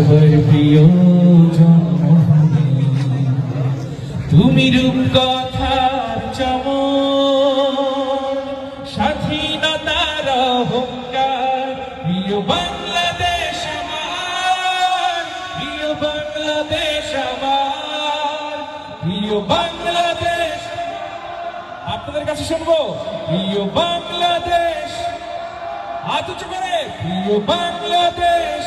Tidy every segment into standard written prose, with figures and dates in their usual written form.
সবার প্রিয় জন্মভূমি, তুমি রূপকথার চমক, স্বাধীনতার অহংকার। প্রিয় বাংলাদেশ আমার, প্রিয় বাংলাদেশ আমার, প্রিয় বাংলাদেশ। আপনাদের কাছে শুনবো, প্রিয় বাংলাদেশ, হাত উঁচু করে, প্রিয় বাংলাদেশ,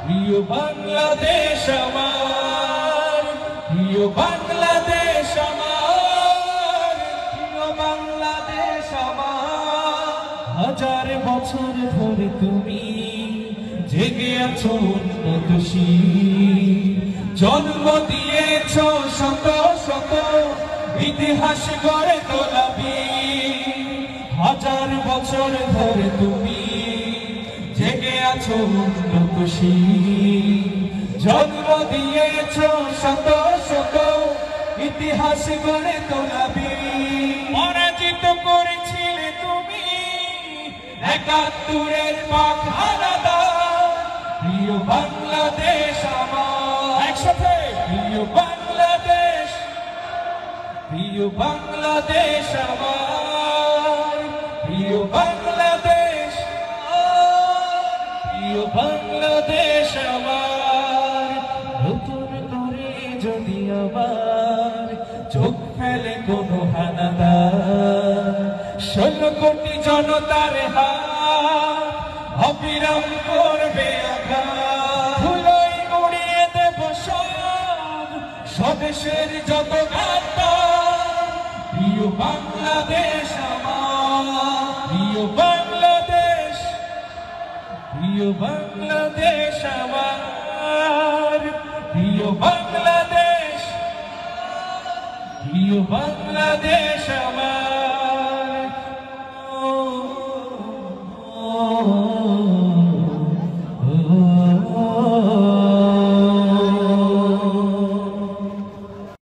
প্রিয় বাংলাদেশ আমার, প্রিয় বাংলাদেশ আমার, প্রিয় বাংলাদেশ আমার। হাজার বছর ধরে তুমি জেগে আছো উন্নতশীল, জন্ম দিয়েছ শত শত ইতিহাস গড়ে তোলাবি। হাজার বছর ধরে তুমি জেগে আছো উন্নতশীল, জন্ম দিয়েছ শত শত ইতিহাস গড়ে তোলাবি। পরাজিত করেছিলে তুমি ৭১-এর পাক হানাদার। প্রিয় বাংলাদেশ আমার, একসাথে, প্রিয় বাংলাদেশ, প্রিয় বাংলাদেশ আমার, প্রিয় বাংলাদেশ, প্রিয় বাংলাদেশ আমার। নতুন করে যদি আবার চোখ ফেলে কোনো হানাদার, ১৬ কোটি জনতার হাত অবিরাম করবে আঘাত। ধুলোয় উড়িয়ে দেব সব স্বদেশের যত গাথা। প্রিয় বাংলাদেশ আমার, প্রিয় বাংলাদেশ, প্রিয় বাংলাদেশ আমার, প্রিয় বাংলাদেশ, প্রিয় বাংলাদেশ আমার।